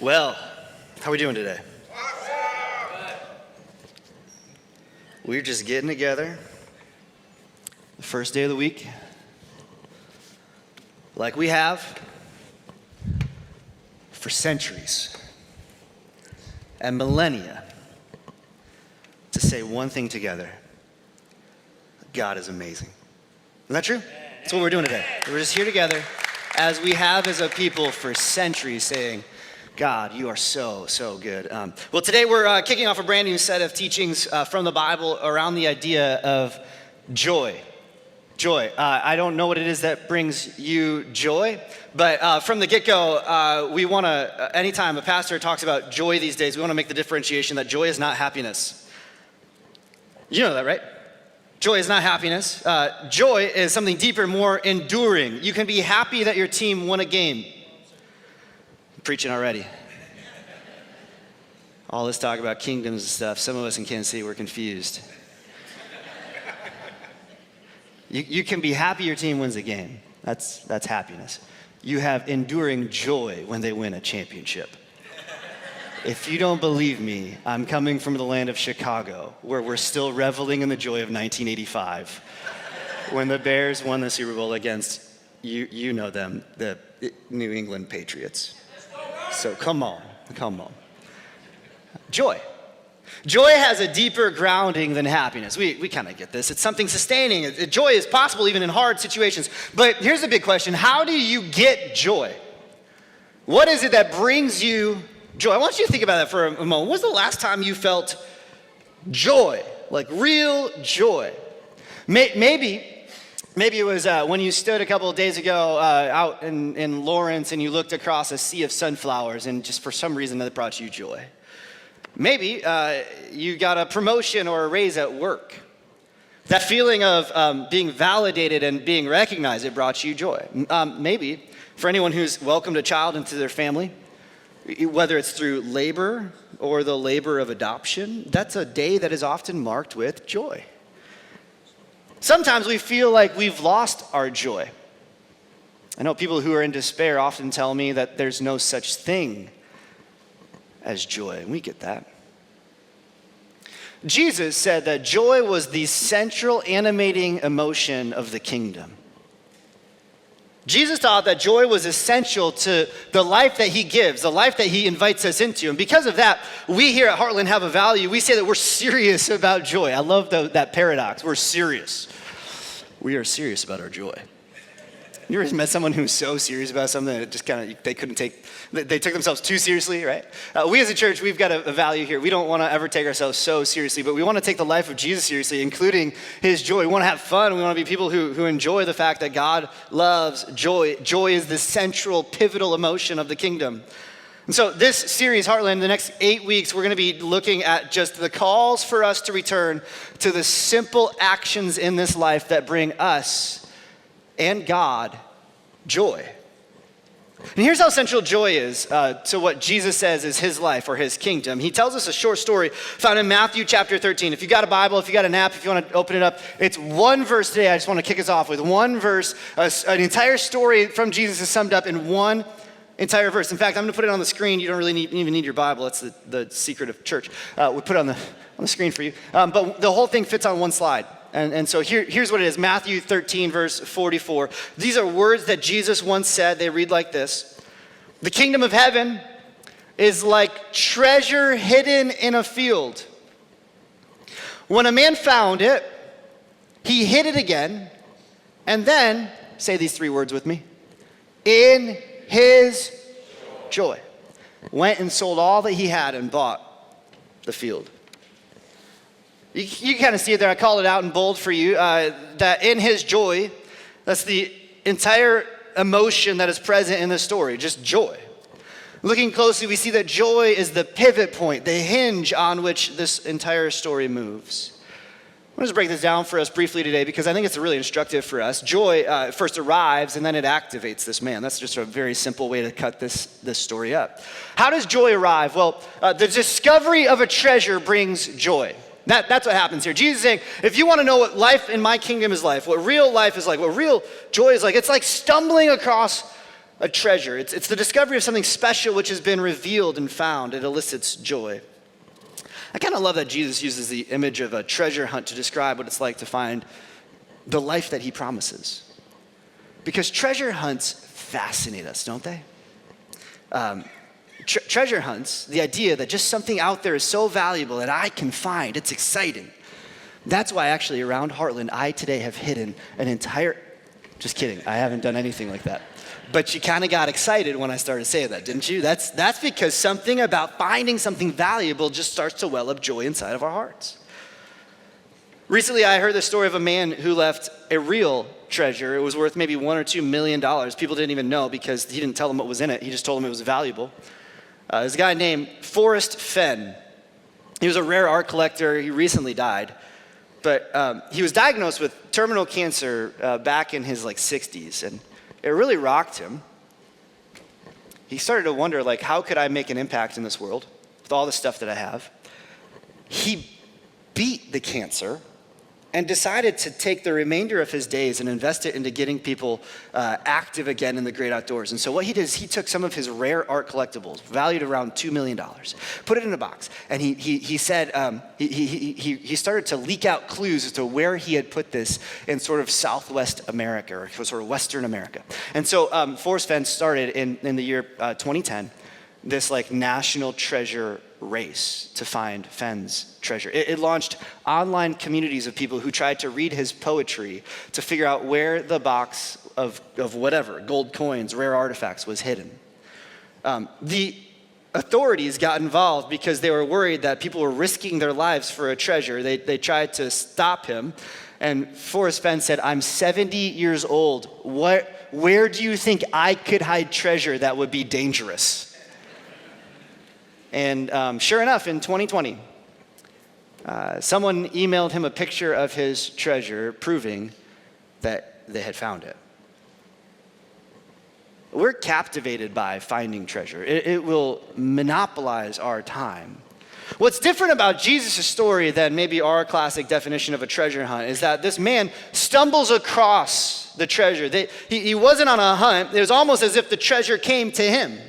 Well, how are we doing today? We're just getting together. The first day of the week. Like we have for centuries and millennia to say one thing together. God is amazing. Isn't that true? That's what we're doing today. We're just here together as we have as a people for centuries saying, God, you are so, so good. Well, today we're kicking off a brand new set of teachings from the Bible around the idea of joy. Joy. I don't know what it is that brings you joy, but from the get-go, we want to, anytime a pastor talks about joy these days, we want to make the differentiation that joy is not happiness. You know that, right? Joy is not happiness. Joy is something deeper, more enduring. You can be happy that your team won a game. Preaching already. All this talk about kingdoms and stuff, some of us in Kansas City were confused. You can be happy your team wins a game. That's happiness. You have enduring joy when they win a championship. If you don't believe me, I'm coming from the land of Chicago, where we're still reveling in the joy of 1985, when the Bears won the Super Bowl against, you know them, the New England Patriots. So come on. Joy. Joy has a deeper grounding than happiness. We kind of get this. It's something sustaining. Joy is possible even in hard situations. But here's the big question. How do you get joy? What is it that brings you joy? I want you to think about that for a moment. When was the last time you felt joy? Like real joy? Maybe it was when you stood a couple of days ago out in Lawrence and you looked across a sea of sunflowers and just for some reason that brought you joy. Maybe you got a promotion or a raise at work. That feeling of being validated and being recognized, it brought you joy. Maybe for anyone who's welcomed a child into their family, whether it's through labor or the labor of adoption, that's a day that is often marked with joy. Sometimes we feel like we've lost our joy. I know people who are in despair often tell me that there's no such thing as joy, and we get that. Jesus said that joy was the central animating emotion of the kingdom. Jesus taught that joy was essential to the life that he gives, the life that he invites us into. And because of that, we here at Heartland have a value. We say that we're serious about joy. I love that paradox. We're serious. We are serious about our joy. You ever met someone who's so serious about something that it just kind of, they took themselves too seriously, right? We as a church, we've got a value here. We don't want to ever take ourselves so seriously, but we want to take the life of Jesus seriously, including his joy. We want to have fun. We want to be people who enjoy the fact that God loves joy. Joy is the central, pivotal emotion of the kingdom. And so this series, Heartland, the next 8 weeks, we're going to be looking at just the calls for us to return to the simple actions in this life that bring us and God joy. And here's how central joy is to what Jesus says is his life or his kingdom. He tells us a short story found in Matthew chapter 13. If you got a Bible, if you got an app, if you want to open it up, it's one verse today. I just want to kick us off with one verse. An entire story from Jesus is summed up in one entire verse. In fact, I'm going to put it on the screen. You don't really even need your Bible. That's the secret of church. We put it on the screen for you. But the whole thing fits on one slide. And so here's what it is. Matthew 13, verse 44. These are words that Jesus once said. They read like this. The kingdom of heaven is like treasure hidden in a field. When a man found it, he hid it again. And then, say these three words with me. In his joy. Went and sold all that he had and bought the field. You kind of see it there. I called it out in bold for you. That in his joy, that's the entire emotion that is present in the story, just joy. Looking closely, we see that joy is the pivot point, the hinge on which this entire story moves. I want to just break this down for us briefly today because I think it's really instructive for us. Joy first arrives and then it activates this man. That's just a very simple way to cut this story up. How does joy arrive? Well, the discovery of a treasure brings joy. That's what happens here. Jesus is saying, if you want to know what life in my kingdom is like, what real life is like, what real joy is like, it's like stumbling across a treasure. It's the discovery of something special which has been revealed and found. It elicits joy. I kind of love that Jesus uses the image of a treasure hunt to describe what it's like to find the life that he promises. Because treasure hunts fascinate us, don't they? Treasure hunts, the idea that just something out there is so valuable that I can find, it's exciting. That's why actually around Heartland, I today have hidden an entire, just kidding, I haven't done anything like that. But you kind of got excited when I started saying that, didn't you? That's because something about finding something valuable just starts to well up joy inside of our hearts. Recently, I heard the story of a man who left a real treasure. It was worth maybe $1 or $2 million. People didn't even know because he didn't tell them what was in it. He just told them it was valuable. There's a guy named Forrest Fenn. He was a rare art collector. He recently died. But he was diagnosed with terminal cancer back in his 60s. And it really rocked him. He started to wonder, how could I make an impact in this world with all the stuff that I have? He beat the cancer and decided to take the remainder of his days and invest it into getting people active again in the great outdoors. And so what he did is he took some of his rare art collectibles, valued around $2 million, put it in a box, and he said he started to leak out clues as to where he had put this in sort of Southwest America, or sort of Western America. And so Forrest Fenn started in the year 2010 this national treasure race to find Fenn's treasure. It launched online communities of people who tried to read his poetry to figure out where the box of whatever, gold coins, rare artifacts, was hidden. The authorities got involved because they were worried that people were risking their lives for a treasure. They tried to stop him. And Forrest Fenn said, "I'm 70 years old. Where do you think I could hide treasure that would be dangerous?" And sure enough, in 2020, someone emailed him a picture of his treasure proving that they had found it. We're captivated by finding treasure. It will monopolize our time. What's different about Jesus' story than maybe our classic definition of a treasure hunt is that this man stumbles across the treasure. He wasn't on a hunt. It was almost as if the treasure came to him.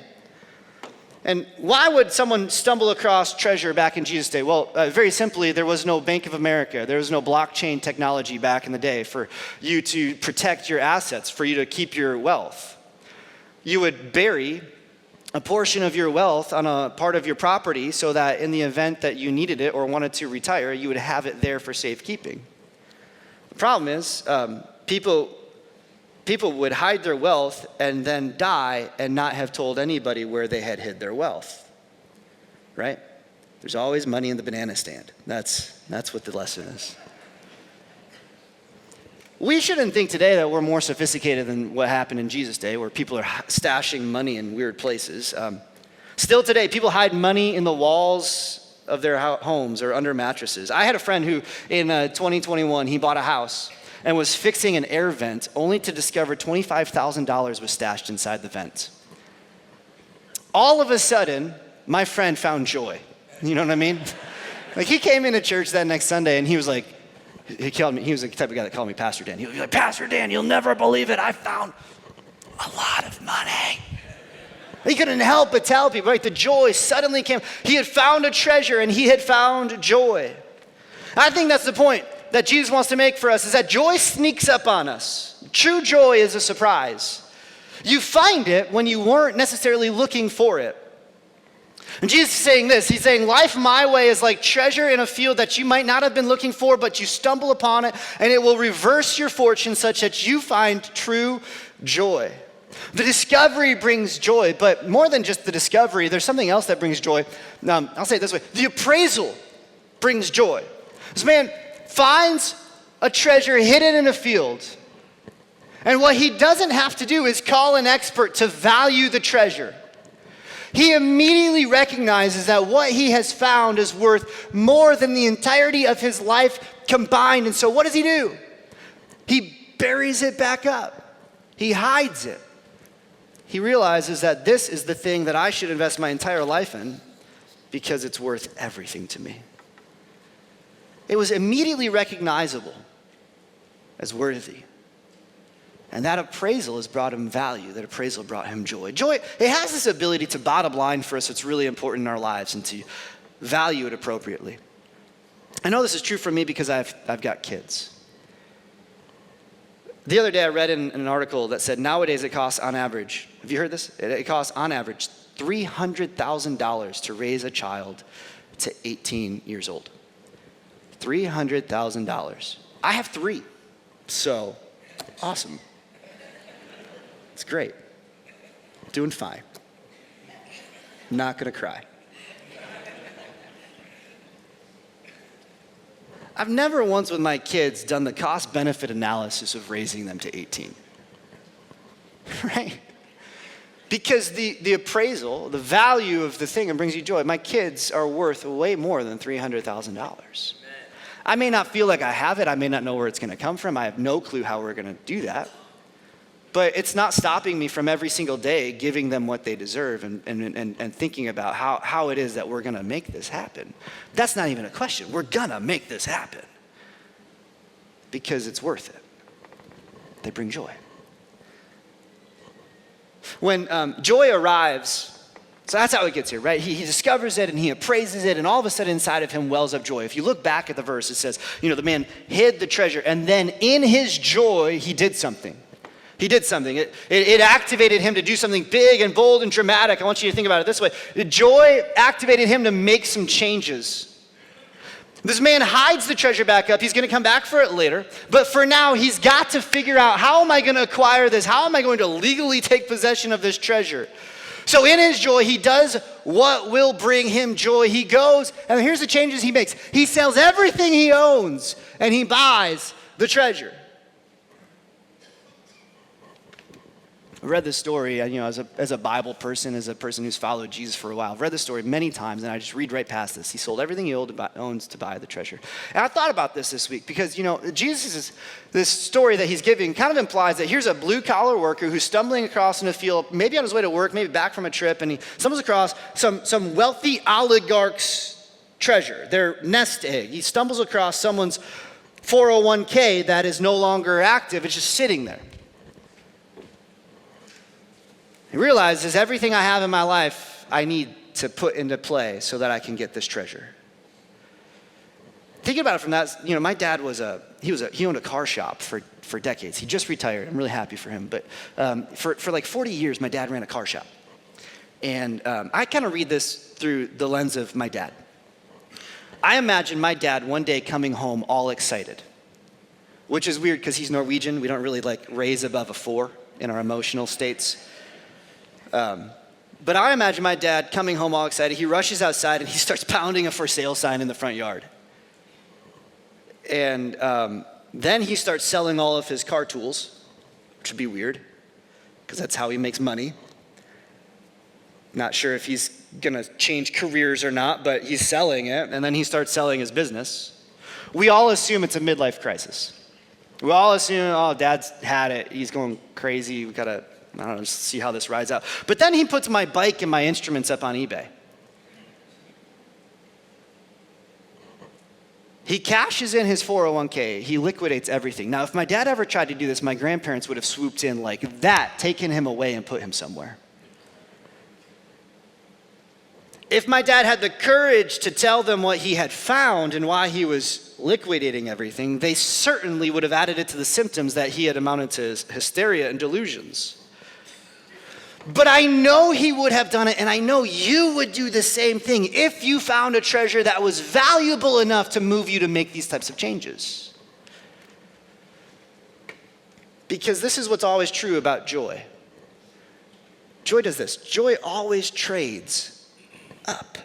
And why would someone stumble across treasure back in Jesus' day? Well, very simply, there was no Bank of America. There was no blockchain technology back in the day for you to protect your assets, for you to keep your wealth. You would bury a portion of your wealth on a part of your property so that in the event that you needed it or wanted to retire, you would have it there for safekeeping. The problem is, people would hide their wealth and then die and not have told anybody where they had hid their wealth, right? There's always money in the banana stand. That's what the lesson is. We shouldn't think today that we're more sophisticated than what happened in Jesus' day, where people are stashing money in weird places. Still today, people hide money in the walls of their homes or under mattresses. I had a friend who, in 2021, he bought a house and was fixing an air vent only to discover $25,000 was stashed inside the vent. All of a sudden, my friend found joy. You know what I mean? He came into church that next Sunday and he was like, he was the type of guy that called me Pastor Dan. He was like, "Pastor Dan, you'll never believe it. I found a lot of money." He couldn't help but tell people, right? The joy suddenly came. He had found a treasure and he had found joy. I think that's the point that Jesus wants to make for us, is that joy sneaks up on us. True joy is a surprise. You find it when you weren't necessarily looking for it. And Jesus is saying this, he's saying, life my way is like treasure in a field that you might not have been looking for, but you stumble upon it, and it will reverse your fortune such that you find true joy. The discovery brings joy, but more than just the discovery, there's something else that brings joy. I'll say it this way, the appraisal brings joy. This man finds a treasure hidden in a field, and what he doesn't have to do is call an expert to value the treasure. He immediately recognizes that what he has found is worth more than the entirety of his life combined. And so what does he do? He buries it back up. He hides it. He realizes that this is the thing that I should invest my entire life in because it's worth everything to me. It was immediately recognizable as worthy. And that appraisal has brought him value. That appraisal brought him joy. Joy, it has this ability to bottom line for us. It's really important in our lives and to value it appropriately. I know this is true for me because I've got kids. The other day I read in an article that said nowadays it costs on average, have you heard this? It costs on average $300,000 to raise a child to 18 years old. $300,000. I have 3, so awesome. It's great. Doing fine. Not gonna cry. I've never once with my kids done the cost-benefit analysis of raising them to 18. Right? Because the appraisal, the value of the thing that brings you joy, my kids are worth way more than $300,000. I may not feel like I have it. I may not know where it's going to come from. I have no clue how we're going to do that. But it's not stopping me from every single day giving them what they deserve and thinking about how it is that we're going to make this happen. That's not even a question. We're going to make this happen because it's worth it. They bring joy. When joy arrives, so that's how it gets here, right? He discovers it and he appraises it, and all of a sudden inside of him wells up joy. If you look back at the verse, it says, the man hid the treasure, and then in his joy, he did something. He did something. It activated him to do something big and bold and dramatic. I want you to think about it this way. The joy activated him to make some changes. This man hides the treasure back up. He's going to come back for it later. But for now, he's got to figure out, how am I going to acquire this? How am I going to legally take possession of this treasure? So in his joy, he does what will bring him joy. He goes, and here's the changes he makes. He sells everything he owns, and he buys the treasure. I read this story, as a Bible person, as a person who's followed Jesus for a while. I've read this story many times, and I just read right past this. He sold everything he owns to buy the treasure. And I thought about this week because, Jesus' this story that he's giving kind of implies that here's a blue-collar worker who's stumbling across in a field, maybe on his way to work, maybe back from a trip, and he stumbles across some wealthy oligarch's treasure, their nest egg. He stumbles across someone's 401k that is no longer active. It's just sitting there. He realizes everything I have in my life, I need to put into play so that I can get this treasure. Thinking about it from that, my dad he owned a car shop for decades. He just retired. I'm really happy for him. But for like 40 years, my dad ran a car shop. And I kind of read this through the lens of my dad. I imagine my dad one day coming home all excited, which is weird because he's Norwegian. We don't really raise above a 4 in our emotional states. But I imagine my dad coming home all excited. He rushes outside and he starts pounding a for sale sign in the front yard. And then he starts selling all of his car tools, which would be weird because that's how he makes money. Not sure if he's going to change careers or not, but he's selling it. And then he starts selling his business. We all assume it's a midlife crisis. We all assume, dad's had it. He's going crazy. We got to see how this rides out. But then he puts my bike and my instruments up on eBay. He cashes in his 401k. He liquidates everything. Now, if my dad ever tried to do this, my grandparents would have swooped in like that, taken him away and put him somewhere. If my dad had the courage to tell them what he had found and why he was liquidating everything, they certainly would have added it to the symptoms that he had amounted to hysteria and delusions. But I know he would have done it, and I know you would do the same thing if you found a treasure that was valuable enough to move you to make these types of changes. Because this is what's always true about joy. Joy does this. Joy always trades up.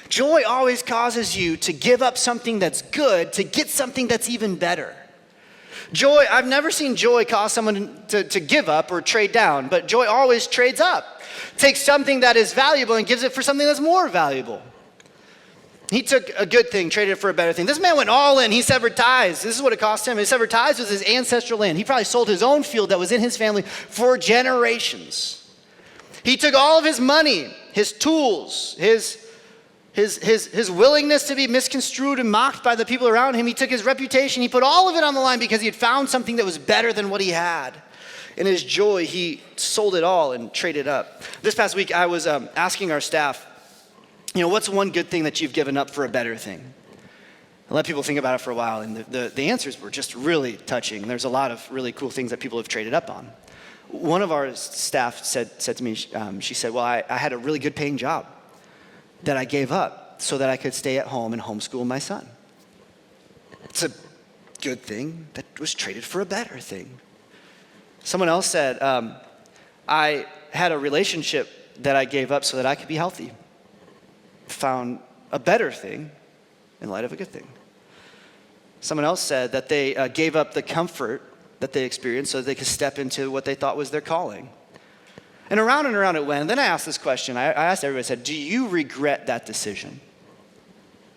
Joy always causes you to give up something that's good to get something that's even better. Joy, I've never seen joy cause someone to give up or trade down, but joy always trades up. Takes something that is valuable and gives it for something that's more valuable. He took a good thing, traded it for a better thing. This man went all in. He severed ties. This is what it cost him. He severed ties with his ancestral land. He probably sold his own field that was in his family for generations. He took all of his money, his tools, his his willingness to be misconstrued and mocked by the people around him. He took his reputation. He put all of it on the line because he had found something that was better than what he had. In his joy, he sold it all and traded up. This past week, I was asking our staff, what's one good thing that you've given up for a better thing? I let people think about it for a while, and the answers were just really touching. There's a lot of really cool things that people have traded up on. One of our staff said to me, she said, well, I had a really good paying job that I gave up so that I could stay at home and homeschool my son. It's a good thing that was traded for a better thing. Someone else said, I had a relationship that I gave up so that I could be healthy. Found a better thing in light of a good thing. Someone else said that they gave up the comfort that they experienced so that they could step into what they thought was their calling. And around it went. And then I asked this question. I asked everybody, I said, do you regret that decision?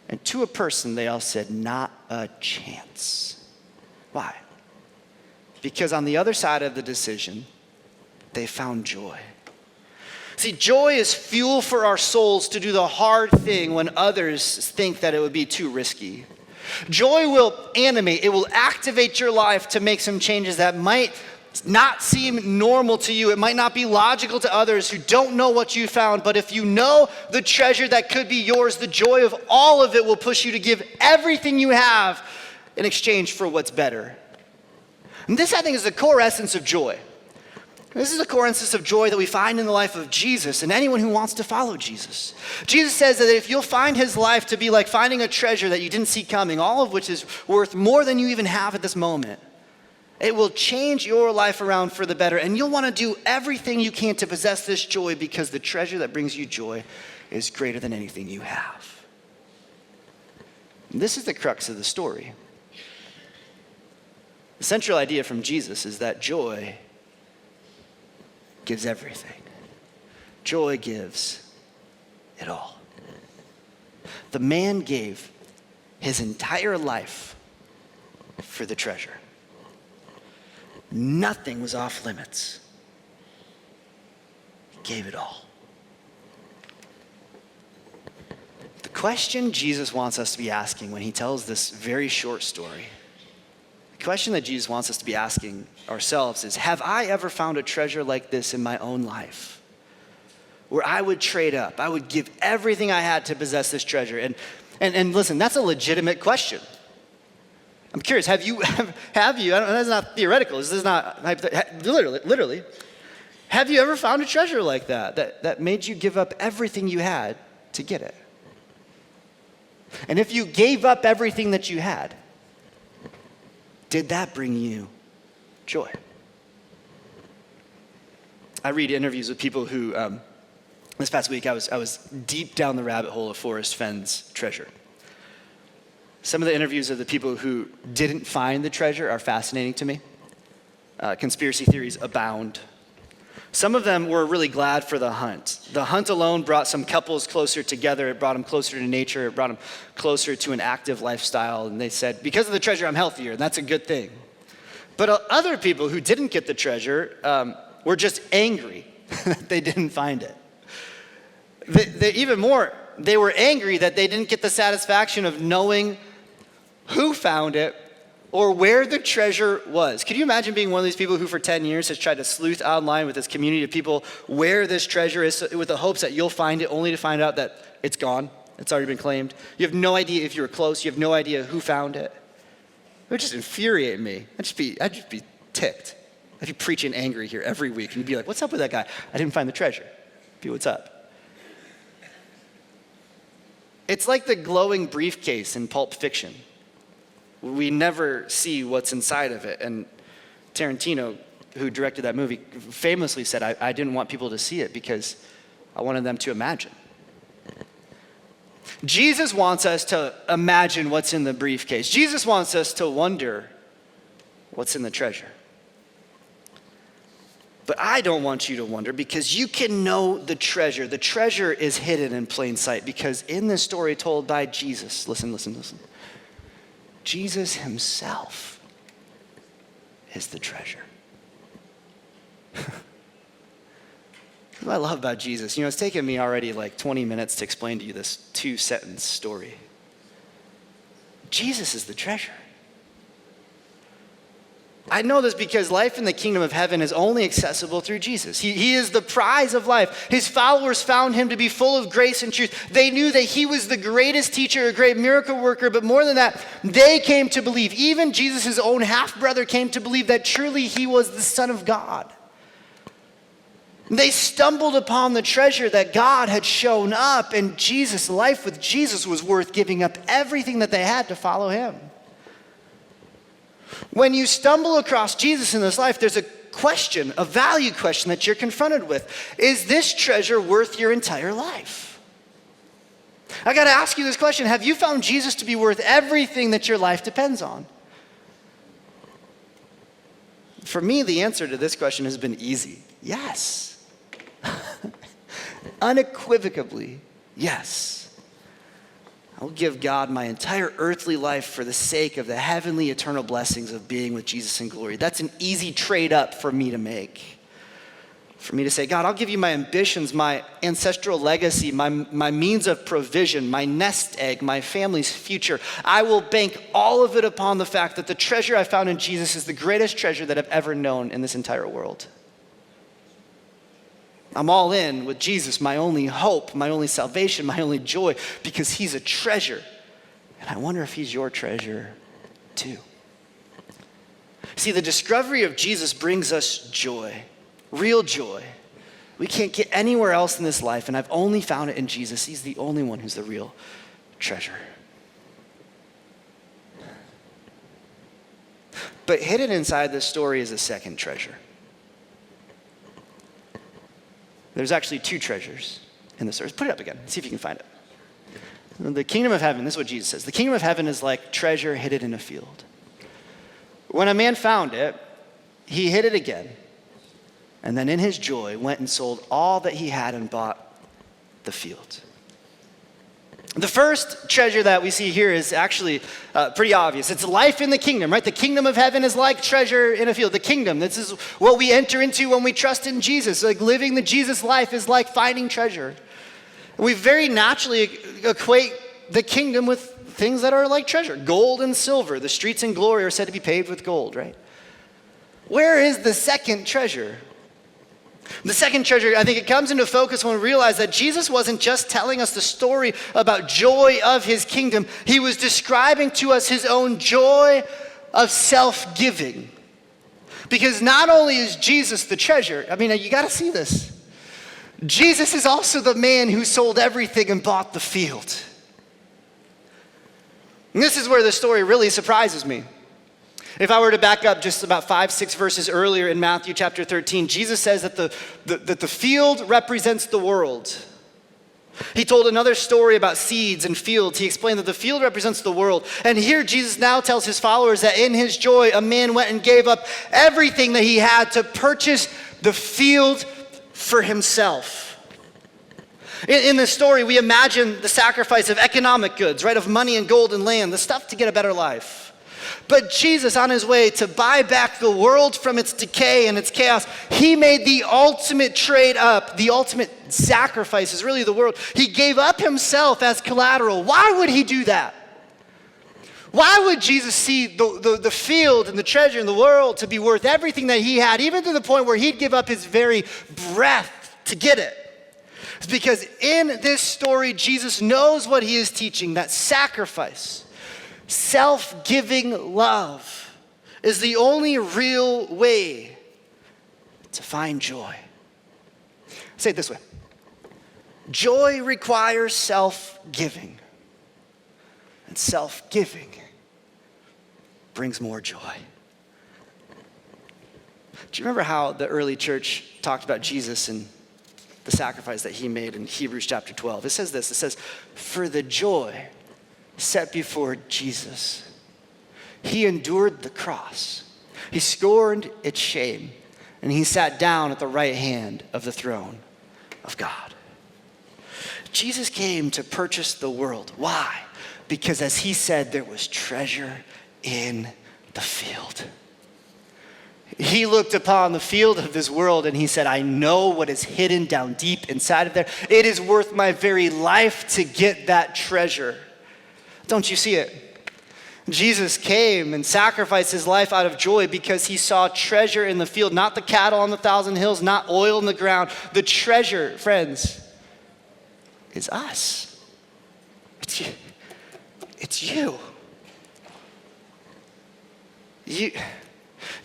And to a person, they all said, not a chance. Why? Because on the other side of the decision, they found joy. See, joy is fuel for our souls to do the hard thing when others think that it would be too risky. Joy will animate, it will activate your life to make some changes that might not seem normal to you. It might not be logical to others who don't know what you found, but if you know the treasure that could be yours, the joy of all of it will push you to give everything you have in exchange for what's better. And this, I think, is the core essence of joy. This is the core essence of joy that we find in the life of Jesus and anyone who wants to follow Jesus. Jesus says that if you'll find his life to be like finding a treasure that you didn't see coming, all of which is worth more than you even have at this moment, it will change your life around for the better. And you'll want to do everything you can to possess this joy because the treasure that brings you joy is greater than anything you have. And this is the crux of the story. The central idea from Jesus is that joy gives everything. Joy gives it all. The man gave his entire life for the treasure. Nothing was off limits. He gave it all. The question Jesus wants us to be asking when he tells this very short story, the question that Jesus wants us to be asking ourselves is, have I ever found a treasure like this in my own life? Where I would trade up, I would give everything I had to possess this treasure. And listen, that's a legitimate question. I'm curious, have you, that's not theoretical, this is not, literally, have you ever found a treasure like that made you give up everything you had to get it? And if you gave up everything that you had, did that bring you joy? I read interviews with people who, this past week I was deep down the rabbit hole of Forrest Fenn's treasure. Some of the interviews of the people who didn't find the treasure are fascinating to me. Conspiracy theories abound. Some of them were really glad for the hunt. The hunt alone brought some couples closer together. It brought them closer to nature. It brought them closer to an active lifestyle. And they said, because of the treasure, I'm healthier, and that's a good thing. But other people who didn't get the treasure were just angry that they didn't find it. Even more, they were angry that they didn't get the satisfaction of knowing who found it or where the treasure was. Could you imagine being one of these people who for 10 years has tried to sleuth online with this community of people where this treasure is with the hopes that you'll find it only to find out that it's gone, it's already been claimed. You have no idea if you were close, you have no idea who found it. It would just infuriate me. I'd just be ticked. I'd be preaching angry here every week and you'd be like, what's up with that guy? I didn't find the treasure. Be what's up. It's like the glowing briefcase in Pulp Fiction. We never see what's inside of it. And Tarantino, who directed that movie, famously said, I didn't want people to see it because I wanted them to imagine. Jesus wants us to imagine what's in the briefcase. Jesus wants us to wonder what's in the treasure. But I don't want you to wonder because you can know the treasure. The treasure is hidden in plain sight because in the story told by Jesus, listen. Jesus himself is the treasure. What I love about Jesus, it's taken me already like 20 minutes to explain to you this 2-sentence story. Jesus is the treasure. I know this because life in the kingdom of heaven is only accessible through Jesus. He is the prize of life. His followers found him to be full of grace and truth. They knew that he was the greatest teacher, a great miracle worker, but more than that, they came to believe. Even Jesus' own half-brother came to believe that truly he was the Son of God. They stumbled upon the treasure that God had shown up, and life with Jesus was worth giving up everything that they had to follow him. When you stumble across Jesus in this life, there's a question, a value question that you're confronted with. Is this treasure worth your entire life? I got to ask you this question. Have you found Jesus to be worth everything that your life depends on? For me, the answer to this question has been easy. Yes. Unequivocally, yes. I'll give God my entire earthly life for the sake of the heavenly eternal blessings of being with Jesus in glory. That's an easy trade up for me to make. For me to say, God, I'll give you my ambitions, my ancestral legacy, my means of provision, my nest egg, my family's future. I will bank all of it upon the fact that the treasure I found in Jesus is the greatest treasure that I've ever known in this entire world. I'm all in with Jesus, my only hope, my only salvation, my only joy, because he's a treasure. And I wonder if he's your treasure too. See, the discovery of Jesus brings us joy, real joy. We can't get anywhere else in this life, and I've only found it in Jesus. He's the only one who's the real treasure. But hidden inside this story is a second treasure. There's actually 2 treasures in the story. Put it up again. See if you can find it. The kingdom of heaven, this is what Jesus says. The kingdom of heaven is like treasure hidden in a field. When a man found it, he hid it again. And then in his joy went and sold all that he had and bought the field. The first treasure that we see here is actually pretty obvious. It's life in the kingdom, right? The kingdom of heaven is like treasure in a field. The kingdom, this is what we enter into when we trust in Jesus. Like living the Jesus life is like finding treasure. We very naturally equate the kingdom with things that are like treasure. Gold and silver. The streets in glory are said to be paved with gold, right? Where is the second treasure? The second treasure, I think it comes into focus when we realize that Jesus wasn't just telling us the story about joy of his kingdom. He was describing to us his own joy of self-giving. Because not only is Jesus the treasure, you got to see this. Jesus is also the man who sold everything and bought the field. And this is where the story really surprises me. If I were to back up just about 5-6 verses earlier in Matthew chapter 13, Jesus says that the field represents the world. He told another story about seeds and fields. He explained that the field represents the world. And here Jesus now tells his followers that in his joy, a man went and gave up everything that he had to purchase the field for himself. In this story, we imagine the sacrifice of economic goods, right? Of money and gold and land, the stuff to get a better life. But Jesus, on his way to buy back the world from its decay and its chaos, he made the ultimate trade up, the ultimate sacrifice is really the world. He gave up himself as collateral. Why would he do that? Why would Jesus see the field and the treasure in the world to be worth everything that he had, even to the point where he'd give up his very breath to get it? It's because in this story, Jesus knows what he is teaching, that sacrifice, self-giving love is the only real way to find joy. Say it this way. Joy requires self-giving, and self-giving brings more joy. Do you remember how the early church talked about Jesus and the sacrifice that he made in Hebrews chapter 12? It says this, it says, for the joy set before Jesus, he endured the cross. He scorned its shame, and he sat down at the right hand of the throne of God. Jesus came to purchase the world. Why? Because as he said, there was treasure in the field. He looked upon the field of this world and he said, I know what is hidden down deep inside of there. It is worth my very life to get that treasure. Don't you see it? Jesus came and sacrificed his life out of joy because he saw treasure in the field, not the cattle on the 1,000 hills, not oil in the ground. The treasure, friends, is us. It's you.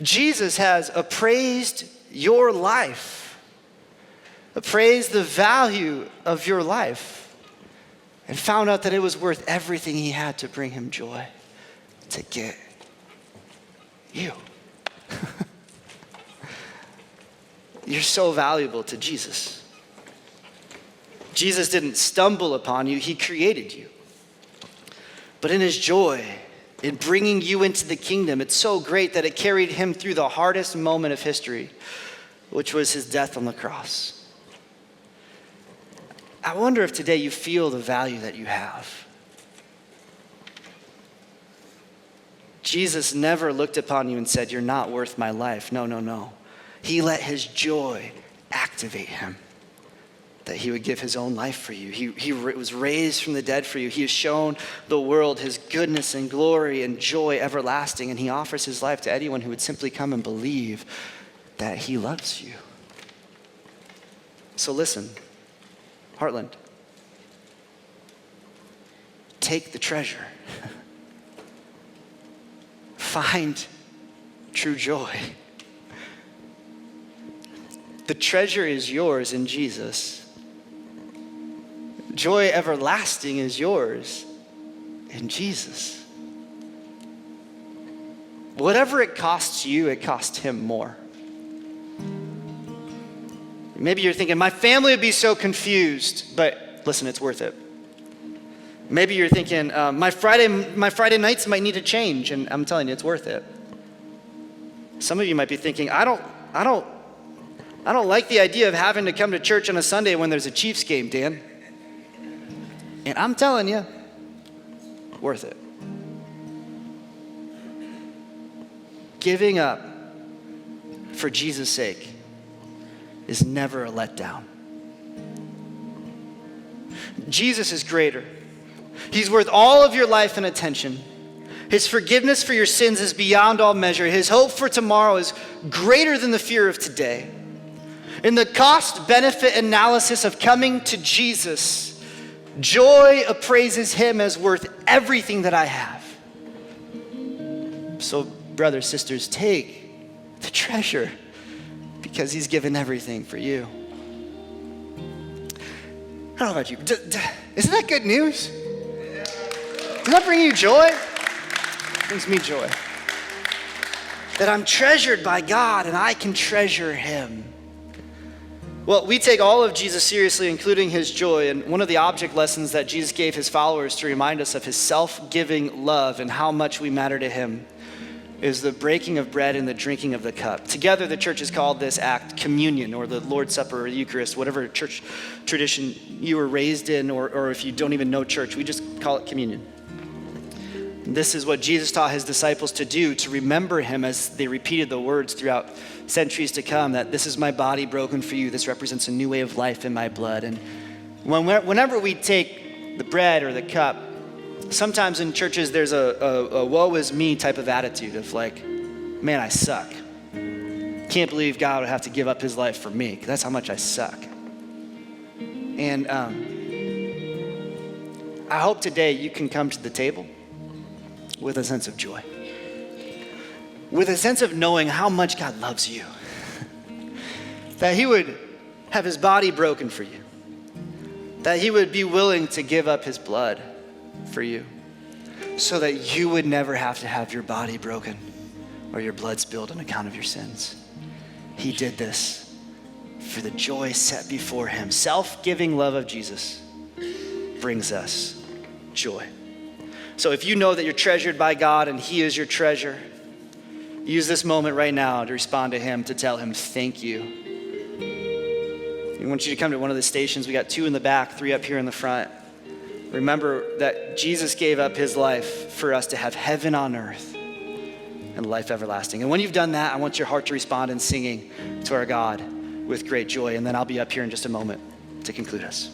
Jesus has appraised your life, appraised the value of your life, and found out that it was worth everything he had to bring him joy, to get you. You're so valuable to Jesus. Jesus didn't stumble upon you, he created you. But in his joy, in bringing you into the kingdom, it's so great that it carried him through the hardest moment of history, which was his death on the cross. I wonder if today you feel the value that you have. Jesus never looked upon you and said, you're not worth my life. No, no, no. He let his joy activate him, that he would give his own life for you. He was raised from the dead for you. He has shown the world his goodness and glory and joy everlasting, and he offers his life to anyone who would simply come and believe that he loves you. So listen, Heartland, take the treasure. Find true joy. The treasure is yours in Jesus. Joy everlasting is yours in Jesus. Whatever it costs you, it costs him more. Maybe you're thinking, my family would be so confused, but listen, it's worth it. Maybe you're thinking, my Friday nights might need to change, and I'm telling you, it's worth it. Some of you might be thinking, I don't like the idea of having to come to church on a Sunday when there's a Chiefs game, Dan. And I'm telling you, worth it. Giving up for Jesus' sake is never a letdown. Jesus is greater. He's worth all of your life and attention. His forgiveness for your sins is beyond all measure. His hope for tomorrow is greater than the fear of today. In the cost-benefit analysis of coming to Jesus, joy appraises him as worth everything that I have. So, brothers, sisters, take the treasure because he's given everything for you. I don't know about you. Isn't that good news? Does that bring you joy? It brings me joy. That I'm treasured by God and I can treasure him. Well, we take all of Jesus seriously, including his joy. And one of the object lessons that Jesus gave his followers to remind us of his self-giving love and how much we matter to him is the breaking of bread and the drinking of the cup. Together, the church has called this act communion, or the Lord's Supper, or the Eucharist, whatever church tradition you were raised in, or if you don't even know church, we just call it communion. This is what Jesus taught his disciples to do, to remember him as they repeated the words throughout centuries to come, that this is my body broken for you. This represents a new way of life in my blood. And whenever we take the bread or the cup, sometimes in churches there's a woe is me type of attitude of like, man, I suck. Can't believe God would have to give up his life for me. That's how much I suck. And I hope today you can come to the table with a sense of joy, with a sense of knowing how much God loves you, that he would have his body broken for you, that he would be willing to give up his blood for you so that you would never have to have your body broken or your blood spilled on account of your sins. He did this for the joy set before him. Self-giving love of Jesus brings us joy. So if you know that you're treasured by God and he is your treasure, use this moment right now to respond to him, to tell him thank you. We want you to come to one of the stations. We got 2 in the back, 3 up here in the front. Remember that Jesus gave up his life for us to have heaven on earth. and life everlasting. And when you've done that, I want your heart to respond in singing to our God with great joy. And then I'll be up here in just a moment to conclude us.